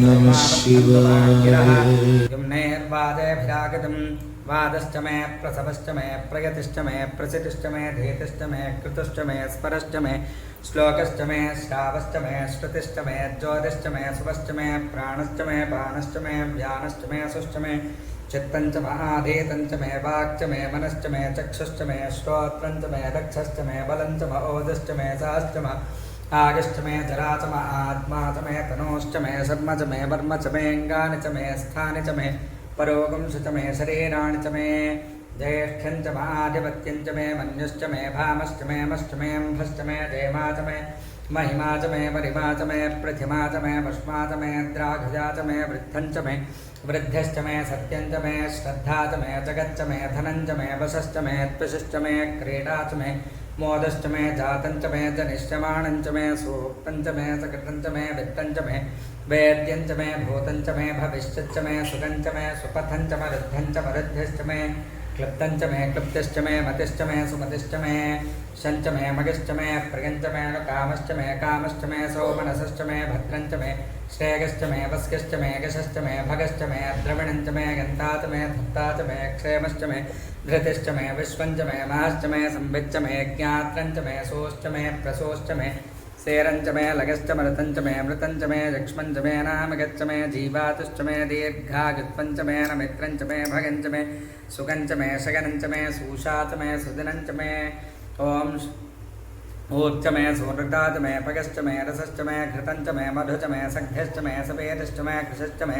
नमः शिवाय। युम्नेर्वादेभिरागतं वादश्च मे प्रसवश्च मे प्रयतिश्च मे प्रसितिश्च मे धेतिश्च मे कृतश्च मे स्परश्च मे श्लोकश्च मे श्रावश्च मे श्रुतिश्च मे ज्योतिश्च मे शुभश्च मे प्राणश्च मे बाणश्च मे व्यानश्च मे सुश्च मे चित्तञ्च महाधीतञ्च मे वाक्च मे मनश्च मे चक्षुश्च मे श्रोत्रञ्च मे रक्षश्च मे बलञ्च म ओजश्च मे सहश्च म आगश्च मे जरा च म आत्मा च मे तनोश्च मे शर्म च मे वर्म च मे अङ्गानि च मे स्थानि च मे परोगंश च मे शरीराणि च मे ज्येष्ठ्यं च महाधिपत्यं च मे मन्युश्च मे भामश्च मे मश्च मे अम्भश्च मे जयमा च मे महिमा च मे परिमा च मे प्रथिमा च मे भस्मा च मे द्राघुजा च मे वृद्धं च मे वृद्ध्यश्च मे सत्यं च मे श्रद्धा च मे जगच्च मे धनं च मे वशश्च मे त्वशिश्च मे क्रीडा च मे मोदश्च मे जातं च मे जनिष्यमाणं च मे सूक्तं च मे सकृतं च मे वित्तं च मे वेद्यं च मे भूतं च मे भविष्यच्च मे सुगं च मे सुपथं च मरुद्धं च मरुद्ध्यश्च मे क्लृप्तं च मे क्लृप्तिश्च मे मतिश्च मे सुमतिश्च मे शञ्च मे मगिश्च मे प्रियञ्च मे कामश्च मे कामश्च मे सौमनसश्च मे भद्रञ्च मे श्रेयश्च मे वस्यश्च मे यशश्च मे भगश्च मे द्रविणञ्च मे गन्ता च मे धत्ता च मे क्षेमश्च मे धृतिश्च मे विश्वञ्च मे महश्च मे संविच्च मे ज्ञात्रञ्च मे सोश्च मे प्रसोश्च मे सेरञ्च मे लगश्च मृतञ्च मे मृतञ्च मे यक्ष्मञ्च मे नामगच्च मे जीवातुश्च मे दीर्घागुत्वञ्च मे नमित्रञ्च मे भगञ्च मे सुगञ्च मे शगनञ्च मे सूषा च मे सुदिनञ्च मे ॐ ऊर्च मे सूर्यताच मे पगश्च मे रसश्च मे घृतञ्च मे मधुच मे सख्यश्च मे सपेतश्च मे कृशश्च मे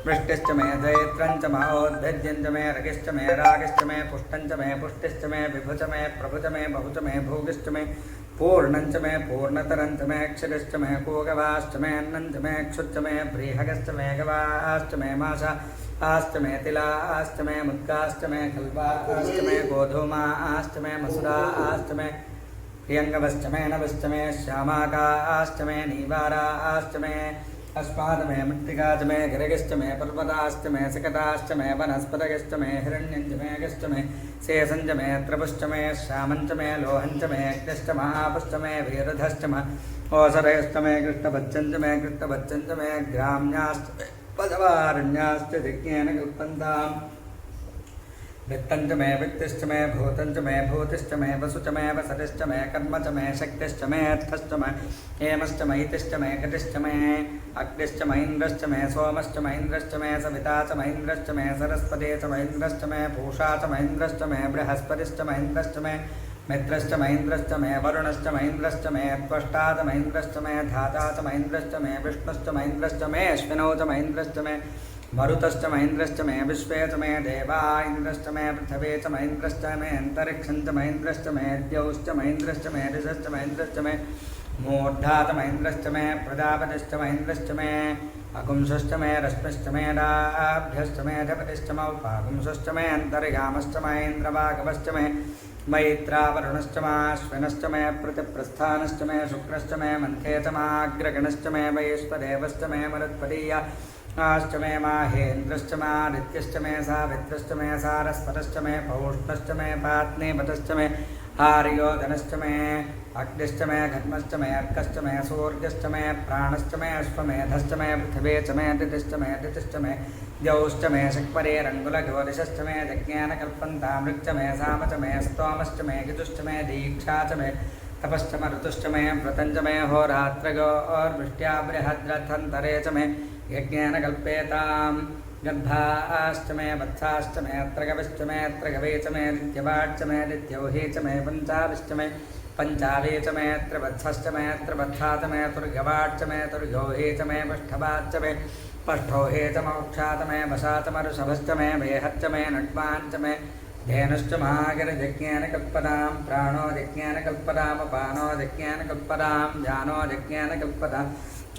वृष्टिश्च मे जयत्रञ्च महोद्भिद्यञ्च मे रगिश्च मे रागिश्च मे पुष्टञ्च मे पुष्टिश्च मे विभुच मे प्रभुच मे बहुच मे भोगिश्च मे पूर्णञ्च मे पूर्णतरञ्च मे क्षितिश्च मे कोगवाश्च मे अन्नञ्च मे क्षुच्च मे व्रीहगश्च मे गवाश्च मे माशाश्च मे तिलाश्च मे मुद्गाश्च मे कल्वाश्च मे गोधूमाश्च मे मसुराश्च मे प्रियङ्गवश्च मे नवश्च मे श्यामाकाश्च मे नीवाराश्च मे अस्मात् मे मृत्तिकाच मे गिरगिश्च मे पर्वताश्च मे सकताश्च मे वनस्पतयश्च मे हिरण्यञ्च मे अगश्च मे शेषञ्च मे त्रपुश्च मे श्यामञ्च मे लोहञ्च मे अग्निश्च महापुश्च मे वीरधश्च मे ओसरयश्च मे कृष्णपच्चञ्च मे कृष्णपच्चञ्च मे ग्राम्याश्च मे पशवारण्याश्च यज्ञेन कल्पन्ताम् वित्तञ्च मे वित्तिश्च मे भूतञ्च मे भूतिश्च मे वसुच मे वसतिश्च मे कर्म च मे शक्तिश्च मे अर्थश्च मे हेमश्च मयितिश्च मे घटिश्च मे अग्निश्च महीन्द्रश्च मे सोमश्च महीन्द्रश्च मे सविता च महीन्द्रश्च मे सरस्वती च महीन्द्रश्च मे पूषा च महीन्द्रश्च मे बृहस्पतिश्च महीन्द्रश्च मे मित्रश्च महीन्द्रश्च मे वरुणश्च महीन्द्रश्च मे त्वष्टा च महीन्द्रश्च मे धाता च महीन्द्रश्च मे विष्णुश्च महीन्द्रश्च मे अश्विनौ च महीन्द्रश्च मे मरुतश्च महीन्द्रश्च मे विश्वे च मे देवा इन्द्रश्च मे पृथिवी च महीन्द्रश्च मे अन्तरिक्षं च महीन्द्रश्च मे द्यौश्च महीन्द्रश्च मे दिशश्च महीन्द्रश्च मे मूर्धा च महीन्द्रश्च मे प्रजापतिश्च महीन्द्रश्च मे अकुंशश्च मे रश्मिश्च मे डाभ्यश्च मे अधिपतिश्च मे उपाकुंशश्च मे अन्तर्यामश्च महेन्द्रवागवश्च मे मैत्रावरुणश्च माश्विनश्च मे प्रतिप्रस्थानश्च मे शुक्रश्च मे मन्थे च माग्रगणश्च मे वैश्वदेवश्च मे मरुत्पदीया आश्च मे माहेन्द्रश्च मादित्यश्च मे सावित्रश्च मे सारस्वतश्च मे पौष्णश्च मे पात्नीपतश्च मे आर्योधनश्च मे अग्निश्च मे घर्मश्च मे अर्कश्च मे सूर्यश्च मे प्राणश्च मे अश्वमेधश्च मे पृथिवी च मे दितिश्च मे द्यौश्च मे शक्परेरङ्गुलज्योतिषश्च मे यज्ञेनकल्पन्तामृक्च मे साम च मे स्तोमश्च मे गितुश्च मे दीक्षा च मे तपश्च मे ऋतुश्च मे व्रतञ्च मे होरात्रयोर्वृष्ट्या बृहद्रथन्तरे च मे यज्ञेन कल्पेतां गर्भाश्च मे वत्साश्च मे त्रगविश्च मे त्रगवे च मे दित्यवाच्च मे दित्यौहे च मे पञ्चाविश्च मे पञ्चावे च मे त्रिवत्सश्च मे त्रिवत्सा च मे तुर्गवाच्च मे तुर्गौहे च मे पष्ठवाच्च मे पष्ठौहे च मोक्षा च मे वशा च मरुषभश्च मे वेहच्च मे नड्वाञ्च मे धेनुश्च महागिरयज्ञेन कल्पतां प्राणो यज्ञेन कल्पताम् अपानो यज्ञेन कल्पतां जानो यज्ञेन कल्पतां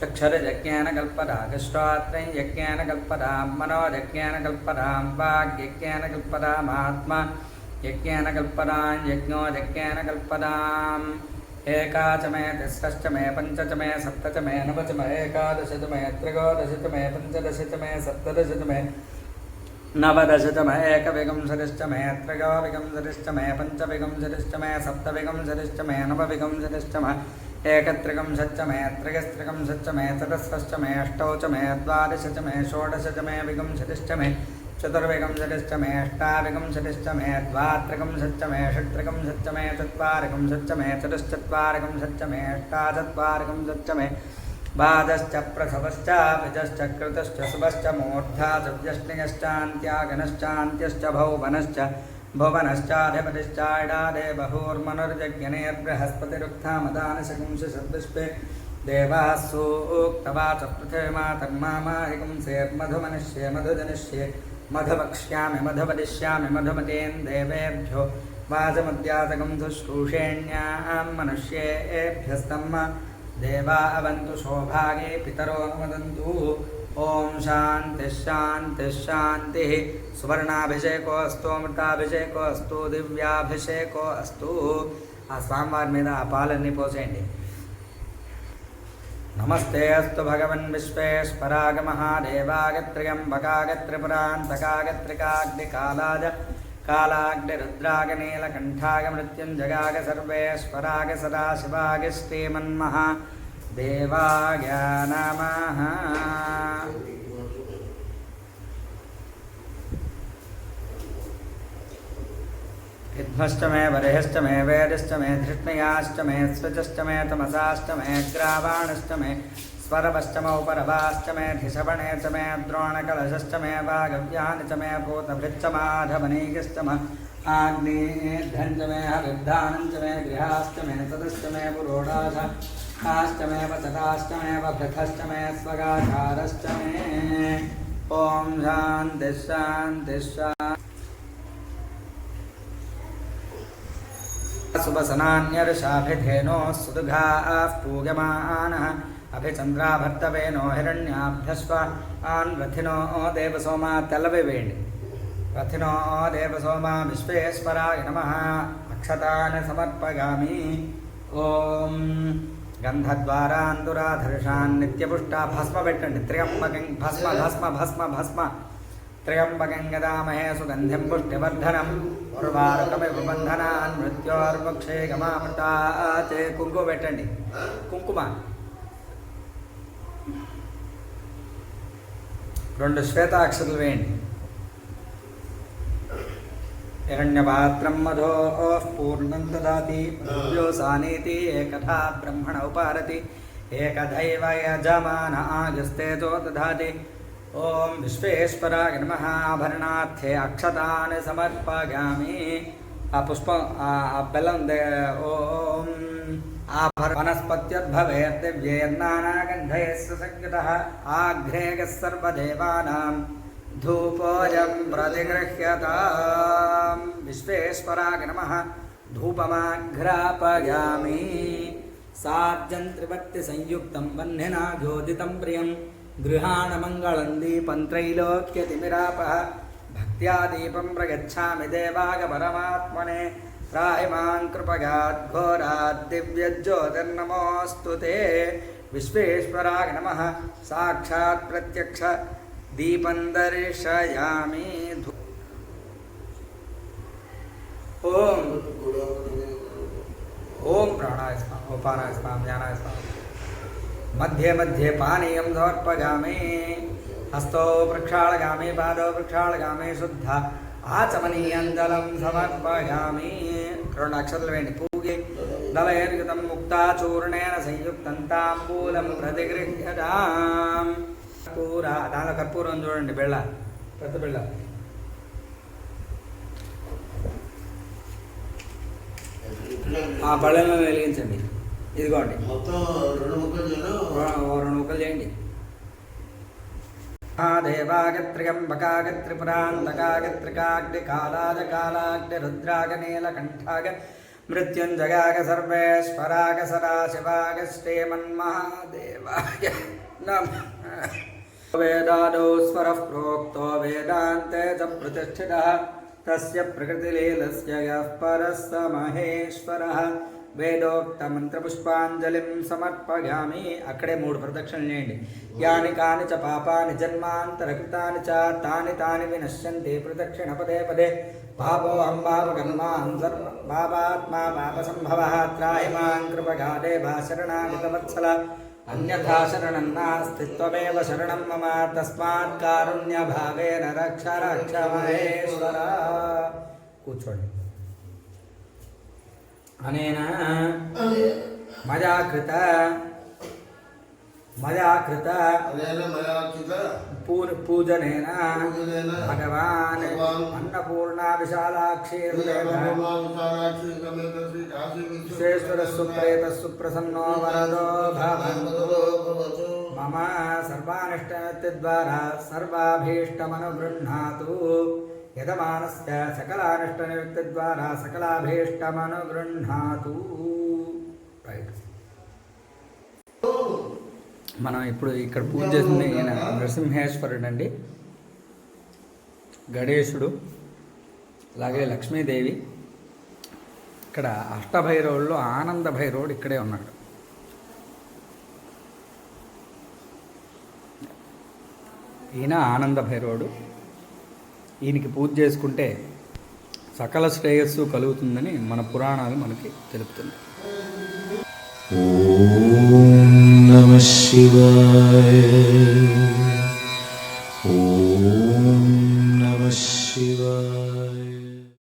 चक्षुर्यज्ञेन कल्पतां श्रोत्रं यज्ञेन कल्पतां मनो यज्ञेन कल्पतां वाग्यज्ञेन कल्पतामात्मा यज्ञेन कल्पतां यज्ञो यज्ञेन कल्पताम् एका च मे तिस्रश्च मे पञ्च च मे सप्त च मे नव च मे एकादश च मे त्रयोदश च मे पञ्चदश च मे सप्तदश च मे नवदश च मे एकविंशतिश्च मे त्रयोविंशतिश्च मे पञ्चविंशतिश्च मे सप्तविंशतिश्च मे नवविंशतिश्च मे एकत्रिकं सच्चमे त्रयस्त्रिकं सच्चमे चतस्रश्चमे अष्टौचमे द्वादशचमे षोडशचमे विगुंशतिश्चमे चतुर्विगं षटिश्चमे अष्टाविगं षटिश्चमे द्वात्रिकं सच्चमे षट्त्रिकं सच्चमे चत्वारिकं सच्चमे चतुश्चत्वारिकं सच्चमे अष्टाचत्वारिकं सच्चमे बाधश्च प्रसवश्च विजश्च कृतश्च शुभश्च मूर्धा व्यष्टिश्चान्त्यागनश्चान्त्यश्च भौवनश्च भुवनश्चाधिपतिश्चाडादे बहूर्मनुर्जज्ञनेर्बृहस्पतिरुक्थामदानशकुंसद्विष्पे देवाः सूक्तवाच पृथिवीमातर्मामाहिगुंसेर्मधुमनुष्ये मधुजनिष्ये मधुवक्ष्यामि मधुवदिष्यामि मधुमतेन देवेभ्यो वाचमुद्यातकं शुश्रूषेण्यां मनुष्येभ्यस्तम् देवा अवन्तु सौभागे पितरो वदन्तु ओम शांति शांति शांति सुवर्णाभिषेको अस्तु अमृताभिषेको अस्तु दिव्याभिषेको अस्तु आ स्वामिवारि మీద ఆ పాలన్నీ పోసేయండి नमस्ते अस्तु भगवन् विश्वेश्वराय महादेवाय त्र्यम्बकाय त्रिपुरान्तकाय कालाग्निरुद्राय नीलकण्ठाय मृत्युञ्जयाय सर्वेश्वराय सदाशिवाय श्रीमन्महादेवाय नमः। विध्वश्चमे वरिहश्चमे वेदश्चमे धृष्णयाश्चमे स्वचश्चमे तमसाश्चमे ग्रावाणश्चमे स्वरवश्चमौपरवाश्चमे धिषवणे च मे द्रोणकलशश्चमे वागव्यानि च मे भूतभृच्छमाधवनीकश्चम आग्नेऽध्वञ्चमे हविर्धानञ्चमे गृहाश्चमे तदश्चमे पुरोडाशाश्चमे वचताश्चमे वभृथश्चमे स्वगाचारश्चमे। ॐ शान्ति शान्ति शान्ति। शुभसनान्यर्षाभिधेनो सुदुघाः पूयमानः अभिचन्द्राभर्तवेनो हिरण्याभ्यश्वान् रथिनो देवसोमा तेलवेवेण्डि रथिनो देवसोमा विश्वेश्वराय नमः। अक्षतान् समर्पयामि। ॐ गन्धद्वारान्दुराधर्षान् नित्यपुष्टा भस्म पेट्टंडि त्र्यम्बकं भस्म भस्म भस्म भस्म त्र्यम्बकं गदामहे सुगन्धिं पुष्टिवर्धनम् उर्वारुकमिव बन्धनान् मृत्योर्मुक्षे गमामृतात्। కుంకుమ పెట్టండి కుంకుమ 2 శ్వేతాక్షతలు వేయండి। हिरण्यपात्रं मधोः पूर्णं ददाति योसानीति एकधा ब्रह्मण उपारति एकदैव यजमान आगस्तेजो दधाति। ओम विश्वेश्वराय नमः। आभरणार्थे अक्षतान् समर्पयामि। आ पुष्प आ बेल्लं ओम आभर वनस्पत्युद्भवेत् दिव्यैर्नानागन्धैः सुसंयुतः आघ्रेयः सर्वदेवानां धूपोऽयं प्रतिगृह्यताम्। विश्वेश्वराय नमः। धूपमाघ्रापयामि। साज्यं त्रिभक्तिसंयुक्तं वह्निना ज्योतितं प्रियं गृहाण मङ्गलं दीपं त्रैलोक्यतिमिरापः भक्त्या दीपं प्रयच्छामि देवाय परमात्मने। त्राहि मां कृपयात् घोरात् दिव्यज्योतिर्नमोऽस्तु ते। विश्वेश्वराय नमः। साक्षात् प्रत्यक्ष दीपं दर्शयामि। ओम ओम प्राणाय स्वाहा उपानाय स्वाहा ज्ञानाय स्वाहा। मध्ये मध्ये पानीयं समर्पयामि। हस्तौ प्रक्षालयामि पादौ प्रक्षालयामि शुद्ध आचमनीयं जलं समर्पयामि। 2 అక్షతలు వేయండి। పూగే దళైర్యుతం ముక్తాచూర్ణేన సంయుక్తం తాంబూలం ప్రతిగృహ్యతాం। కర్పూర దానిలో కర్పూరం చూడండి బెళ్ళ పెద్ద బెళ్ళ ఆ బళ్ళను వెలిగించండి। ఇదిగోండి మొత్తం 2 ముక్కలు చేయండి। महादेवाय त्र्यम्बकाय त्रिपुरान्तकाय त्रिकाग्निकालाय कालाग्निरुद्राय नीलकण्ठाय मृत्युञ्जयाय सर्वेश्वराय सदाशिवाय श्रीमन्महादेवाय नमः। वेदादौ स्वरः प्रोक्तो वेदान्ते च प्रतिष्ठितः तस्य प्रकृतिलीलस्य यः परः स महेश्वरः। వేదోక్త మంత్రపుష్పాంజలిం సమర్పయామి. అక్కడే 3 ప్రదక్షిణలు చేయండి. యాని కాని చ పాపాని జన్మాంతరకృతాని చ తాని తాని వినశ్యంతి ప్రదక్షిణ పదే పదే. పాపో అంబాపకర్మాన్ సర్వ పాపాత్మా పాపసంభవః త్రాहि మాం కృపగాదేవ శరణాగతవత్సల అన్యథా శరణం నాస్తి త్వమేవ శరణం మమ తస్మాత్ కారుణ్యభావేన రక్ష రక్ష మహేశ్వర. కూర్చోండి. అనేన మయా కృత పూజనేన భగవాన్ అన్నపూర్ణా విశాలాక్షి విశ్వేశ్వర సుప్రేత సుప్రసన్నో వరదో భవంతు. మమ సర్వానిష్టనిత్య ద్వారా సర్వాభీష్టమనుగృహ్ణాతు. యజమానస్య సకలానిష్టనిత్య ద్వారా సకలాభీష్టమనుగృహ్ణాతు. రైట్. మనం ఇప్పుడు ఇక్కడ పూజ చేసింది ఈయన నరసింహేశ్వరుడు అండి, గణేశుడు, అలాగే లక్ష్మీదేవి. ఇక్కడ అష్టభైరవుల్లో ఆనంద భైరవుడు ఇక్కడే ఉన్నాడు. ఈయన ఆనంద భైరవుడు. ఈయనకి పూజ చేసుకుంటే సకల శ్రేయస్సు కలుగుతుందని మన పురాణాలు మనకి తెలుపుతున్నాయి. ఓం నమః శివాయ. ఓం